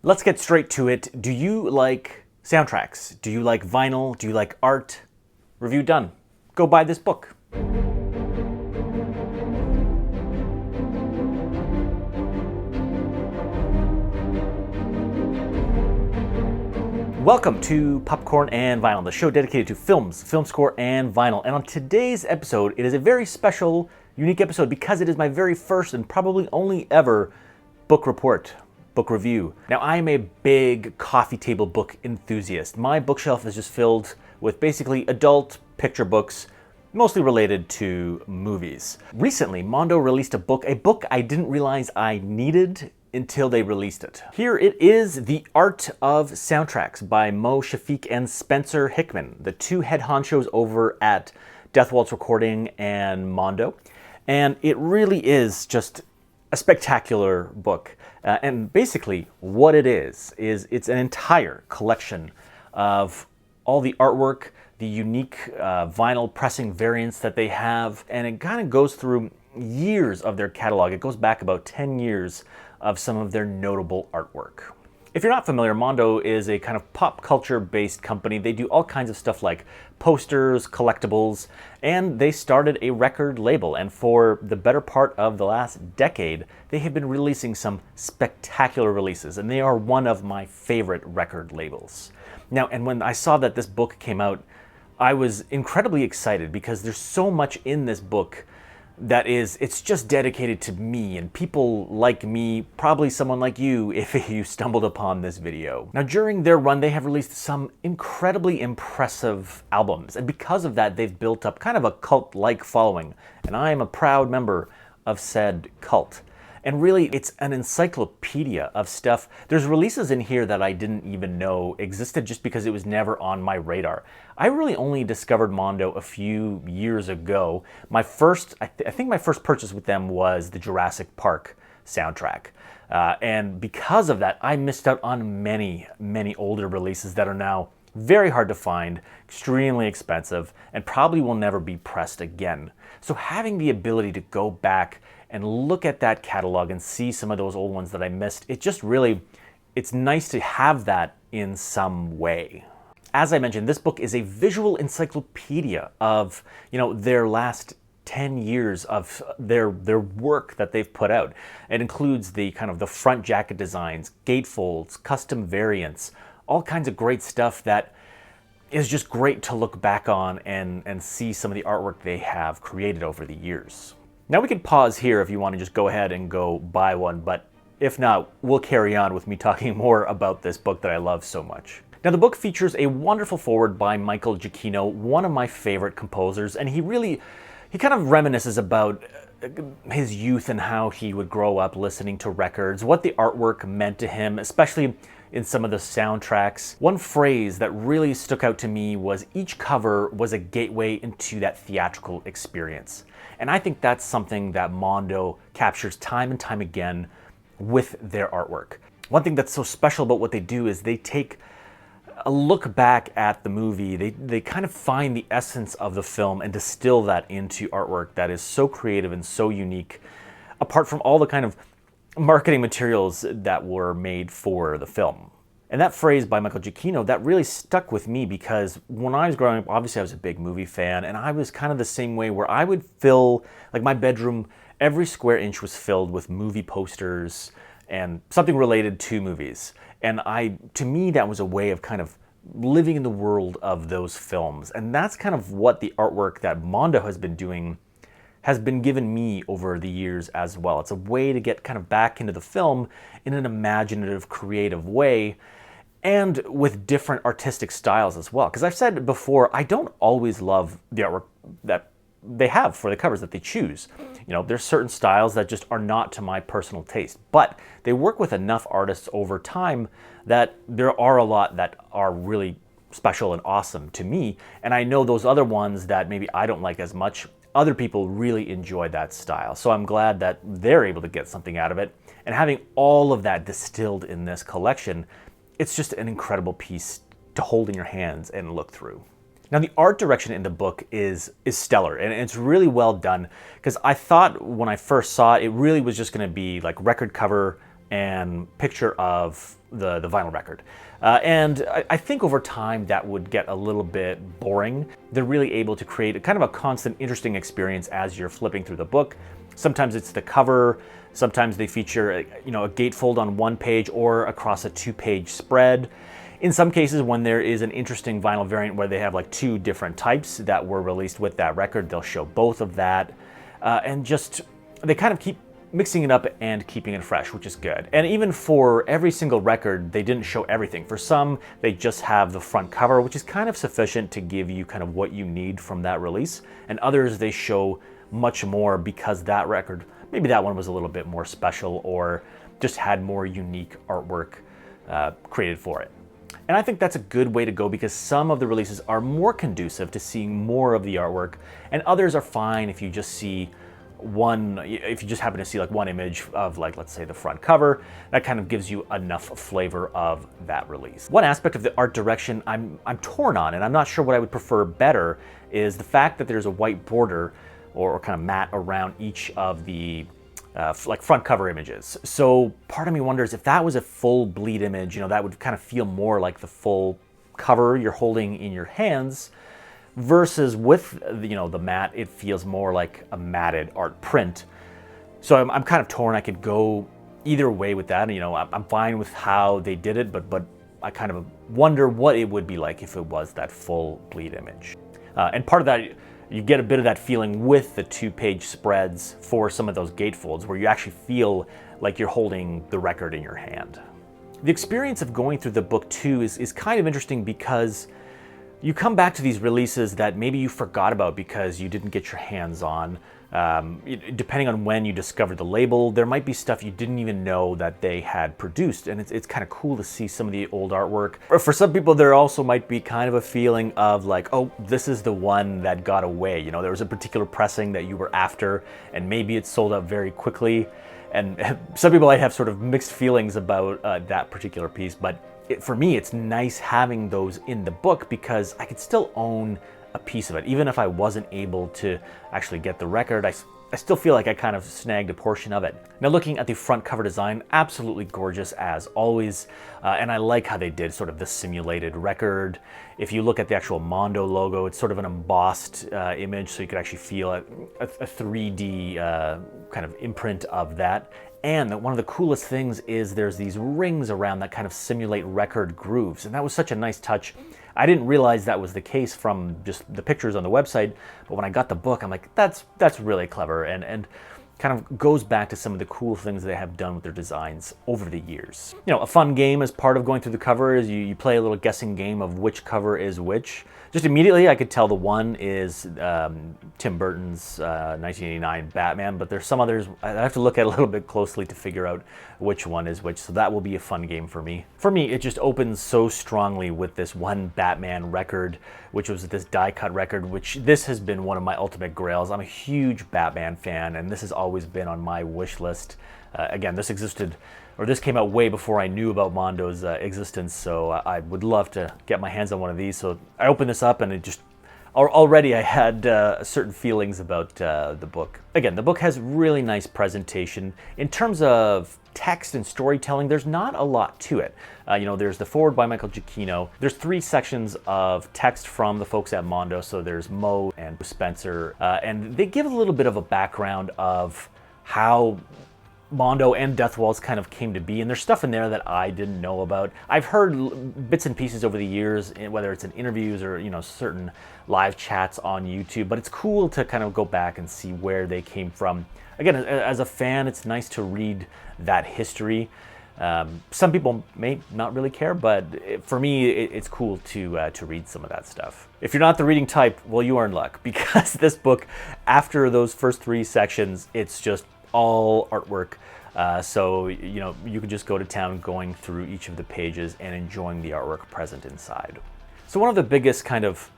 Let's get straight to it. Do you like soundtracks? Do you like vinyl? Do you like art? Review done. Go buy this book. Welcome to Popcorn and Vinyl, the show dedicated to films, film score, and vinyl. And on today's episode, it is a very special, unique episode because it is my very first and probably only ever book report, book review. Now, I am a big coffee table book enthusiast. My bookshelf is just filled with basically adult picture books, mostly related to movies. Recently, Mondo released a book I didn't realize I needed until they released it. Here it is, The Art of Soundtracks by Shafeek and Spencer Hickman, the two head honchos over at Death Waltz Recording and Mondo. And it really is just a spectacular book. And basically what it is it's an entire collection of all the artwork, the unique vinyl pressing variants that they have, and it kind of goes through years of their catalog. It goes back about 10 years of some of their notable artwork. If you're not familiar, Mondo is a kind of pop culture based company. They do all kinds of stuff like posters, collectibles, and they started a record label. And for the better part of the last decade, they have been releasing some spectacular releases, and they are one of my favorite record labels. Now, and when I saw that this book came out, I was incredibly excited because there's so much in this book it's just dedicated to me and people like me, probably someone like you if you stumbled upon this video. Now, during their run, they have released some incredibly impressive albums, and because of that, they've built up kind of a cult-like following, and I am a proud member of said cult. And really, it's an encyclopedia of stuff. There's releases in here that I didn't even know existed just because it was never on my radar. I really only discovered Mondo a few years ago. I think my first purchase with them was the Jurassic Park soundtrack. And because of that, I missed out on many, many older releases that are now very hard to find, extremely expensive, and probably will never be pressed again. So having the ability to go back and look at that catalog and see some of those old ones that I missed, it's nice to have that in some way. As I mentioned, this book is a visual encyclopedia of, their last 10 years of their work that they've put out. It includes the kind of the front jacket designs, gatefolds, custom variants, all kinds of great stuff that is just great to look back on and see some of the artwork they have created over the years. Now we can pause here if you want to just go ahead and go buy one, but if not, we'll carry on with me talking more about this book that I love so much. Now, the book features a wonderful foreword by Michael Giacchino, one of my favorite composers, and he kind of reminisces about his youth and how he would grow up listening to records, what the artwork meant to him, especially in some of the soundtracks. One phrase that really stuck out to me was each cover was a gateway into that theatrical experience. And I think that's something that Mondo captures time and time again with their artwork. One thing that's so special about what they do is they take a look back at the movie. They kind of find the essence of the film and distill that into artwork that is so creative and so unique, apart from all the kind of marketing materials that were made for the film. And that phrase by Michael Giacchino, that really stuck with me because when I was growing up, obviously I was a big movie fan, and I was kind of the same way where I would fill, like my bedroom, every square inch was filled with movie posters and something related to movies. And to me, that was a way of kind of living in the world of those films. And that's kind of what the artwork that Mondo has been doing has been given me over the years as well. It's a way to get kind of back into the film in an imaginative, creative way, and with different artistic styles as well. Because I've said before, I don't always love the artwork that they have for the covers that they choose. There's certain styles that just are not to my personal taste, but they work with enough artists over time that there are a lot that are really special and awesome to me. And I know those other ones that maybe I don't like as much, other people really enjoy that style. So I'm glad that they're able to get something out of it. And having all of that distilled in this collection, it's just an incredible piece to hold in your hands and look through. Now, the art direction in the book is stellar, and it's really well done, because I thought when I first saw it, it really was just going to be like record cover and picture of the vinyl record. And I think over time that would get a little bit boring. They're really able to create a kind of a constant, interesting experience as you're flipping through the book. Sometimes it's the cover, sometimes they feature a gatefold on one page or across a 2-page spread. In some cases, when there is an interesting vinyl variant where they have like 2 different types that were released with that record, they'll show both of that. And just, they kind of keep mixing it up and keeping it fresh, which is good. And even for every single record, they didn't show everything. For some, they just have the front cover, which is kind of sufficient to give you kind of what you need from that release. And others, they show much more because that record, maybe that one was a little bit more special or just had more unique artwork created for it. And I think that's a good way to go because some of the releases are more conducive to seeing more of the artwork, and others are fine if you just see if you just happen to see like one image of, like, let's say the front cover. That kind of gives you enough flavor of that release. One aspect of the art direction I'm torn on, and I'm not sure what I would prefer better, is the fact that there's a white border or kind of mat around each of the like front cover images. So part of me wonders if that was a full bleed image, that would kind of feel more like the full cover you're holding in your hands, versus with the mat, it feels more like a matted art print. So I'm kind of torn. I could go either way with that. I'm fine with how they did it, but I kind of wonder what it would be like if it was that full bleed image. And part of that, you get a bit of that feeling with the 2-page spreads for some of those gatefolds, where you actually feel like you're holding the record in your hand. The experience of going through the book too is kind of interesting because you come back to these releases that maybe you forgot about because you didn't get your hands on. Depending on when you discovered the label, there might be stuff you didn't even know that they had produced, and it's kind of cool to see some of the old artwork. For some people, there also might be kind of a feeling of like, oh, this is the one that got away. There was a particular pressing that you were after, and maybe it sold out very quickly. And some people might have sort of mixed feelings about that particular piece, but for me, it's nice having those in the book because I could still own a piece of it. Even if I wasn't able to actually get the record, I still feel like I kind of snagged a portion of it. Now, looking at the front cover design, absolutely gorgeous as always. And I like how they did sort of the simulated record. If you look at the actual Mondo logo, it's sort of an embossed image, so you could actually feel a 3D kind of imprint of that. And one of the coolest things is there's these rings around that kind of simulate record grooves. And that was such a nice touch. I didn't realize that was the case from just the pictures on the website, but when I got the book, I'm like, that's really clever, and kind of goes back to some of the cool things they have done with their designs over the years. A fun game as part of going through the cover is you play a little guessing game of which cover is which. Just immediately I could tell the one is Tim Burton's 1989 Batman, but there's some others I have to look at a little bit closely to figure out which one is which, so that will be a fun game for me. For me, it just opens so strongly with this one Batman record, which was this die-cut record, which this has been one of my ultimate grails. I'm a huge Batman fan, and this has always been on my wish list. Again, this came out way before I knew about Mondo's existence, so I would love to get my hands on one of these. So I opened this up, and it just already I had certain feelings about the book. Again, the book has really nice presentation. In terms of text and storytelling, there's not a lot to it. There's the foreword by Michael Giacchino. There's 3 sections of text from the folks at Mondo. So there's Mo and Spencer, and they give a little bit of a background of how Mondo and Death Waltz kind of came to be, and there's stuff in there that I didn't know about. I've heard bits and pieces over the years, whether it's in interviews or certain live chats on YouTube, but it's cool to kind of go back and see where they came from. Again, as a fan, it's nice to read that history. Some people may not really care, but for me, it's cool to read some of that stuff. If you're not the reading type, well, you are in luck, because this book, after those first 3 sections, it's just all artwork. So you can just go to town going through each of the pages and enjoying the artwork present inside. So one of the biggest kind of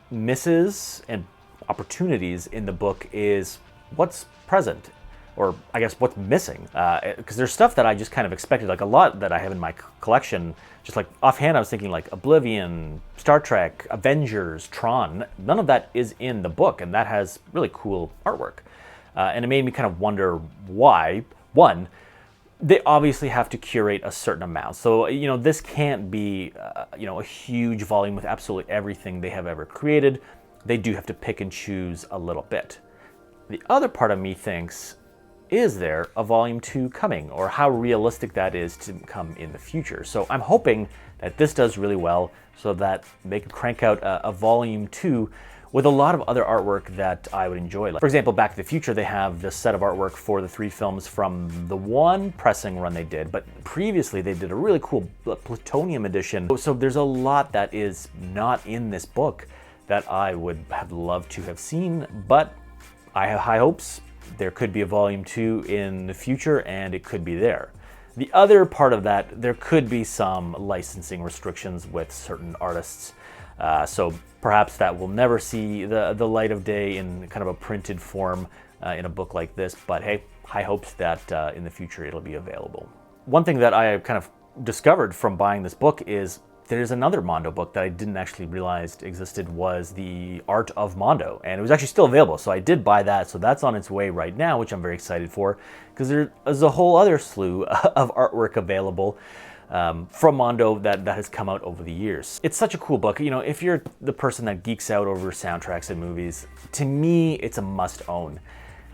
misses and opportunities in the book is what's present, or I guess what's missing. Because there's stuff that I just kind of expected, like a lot that I have in my collection. Just like offhand, I was thinking like Oblivion, Star Trek, Avengers, Tron. None of that is in the book, and that has really cool artwork. And it made me kind of wonder why. One, they obviously have to curate a certain amount. So, this can't be, a huge volume with absolutely everything they have ever created. They do have to pick and choose a little bit. The other part of me thinks, is there a volume 2 coming, or how realistic that is to come in the future? So I'm hoping that this does really well so that they can crank out a volume 2 with a lot of other artwork that I would enjoy. Like, for example, Back to the Future, they have this set of artwork for the 3 films from the one pressing run they did, but previously they did a really cool Plutonium edition. So there's a lot that is not in this book that I would have loved to have seen, but I have high hopes. There could be a volume 2 in the future, and it could be there. The other part of that, there could be some licensing restrictions with certain artists. So perhaps that will never see the light of day in kind of a printed form in a book like this. But hey, high hopes that in the future it'll be available. One thing that I kind of discovered from buying this book is there's another Mondo book that I didn't actually realize existed, was the Art of Mondo, and it was actually still available. So I did buy that, so that's on its way right now, which I'm very excited for, because there's a whole other slew of artwork available from Mondo that has come out over the years. It's such a cool book. If you're the person that geeks out over soundtracks and movies, to me, it's a must own.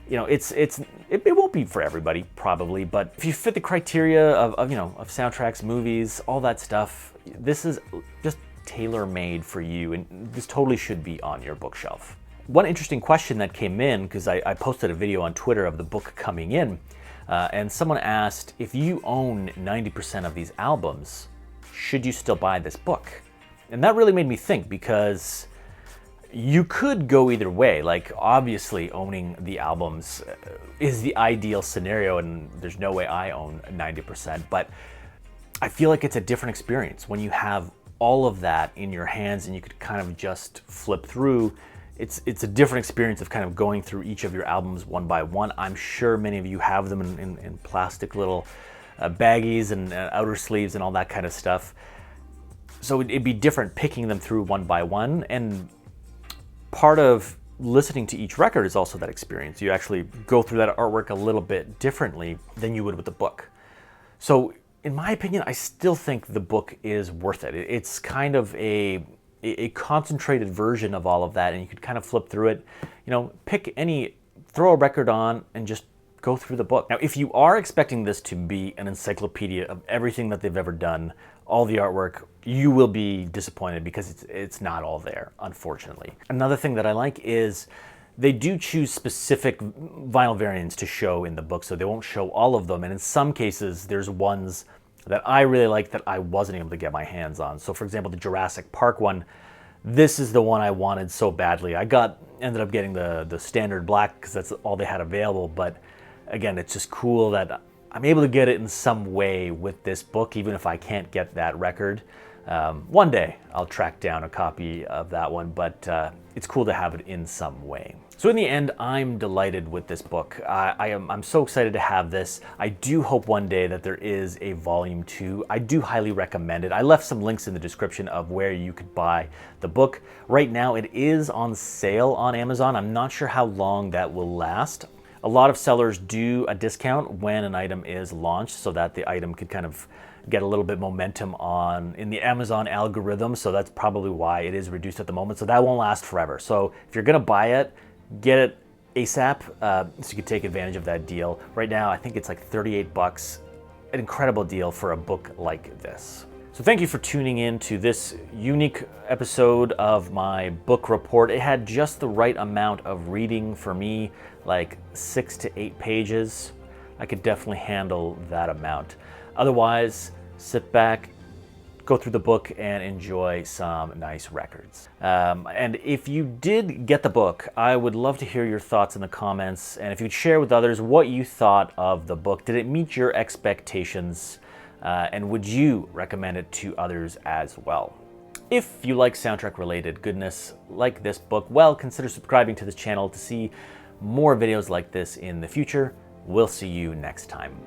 It won't be for everybody probably, but if you fit the criteria of soundtracks, movies, all that stuff, this is just tailor-made for you, and this totally should be on your bookshelf. One interesting question that came in, because I posted a video on Twitter of the book coming in, and someone asked, if you own 90% of these albums, should you still buy this book? And that really made me think, because you could go either way. Like, obviously owning the albums is the ideal scenario, and there's no way I own 90%, but I feel like it's a different experience when you have all of that in your hands and you could kind of just flip through. It's a different experience of kind of going through each of your albums one by one. I'm sure many of you have them in plastic little baggies and outer sleeves and all that kind of stuff. So it'd be different picking them through one by one, and part of listening to each record is also that experience. You actually go through that artwork a little bit differently than you would with the book. So in my opinion, I still think the book is worth it. It's kind of a concentrated version of all of that, and you could kind of flip through it, throw a record on and just go through the book. Now, if you are expecting this to be an encyclopedia of everything that they've ever done, all the artwork, you will be disappointed, because it's not all there, unfortunately. Another thing that I like is they do choose specific vinyl variants to show in the book, so they won't show all of them. And in some cases, there's ones that I really like that I wasn't able to get my hands on. So for example, the Jurassic Park one, this is the one I wanted so badly. I ended up getting the standard black because that's all they had available. But again, it's just cool that I'm able to get it in some way with this book, even if I can't get that record. One day I'll track down a copy of that one, but it's cool to have it in some way. So in the end, I'm delighted with this book. I'm so excited to have this. I do hope one day that there is a volume 2. I do highly recommend it. I left some links in the description of where you could buy the book. Right now it is on sale on Amazon. I'm not sure how long that will last. A lot of sellers do a discount when an item is launched so that the item could kind of get a little bit momentum in the Amazon algorithm. So that's probably why it is reduced at the moment. So that won't last forever. So if you're gonna buy it, get it ASAP so you can take advantage of that deal. Right now, I think it's like 38 bucks, an incredible deal for a book like this. So thank you for tuning in to this unique episode of my book report. It had just the right amount of reading for me, like 6 to 8 pages. I could definitely handle that amount. Otherwise, sit back, go through the book, and enjoy some nice records. And if you did get the book, I would love to hear your thoughts in the comments, and if you'd share with others what you thought of the book. Did it meet your expectations? And would you recommend it to others as well? If you like soundtrack related goodness like this book, well, consider subscribing to this channel to see more videos like this in the future. We'll see you next time.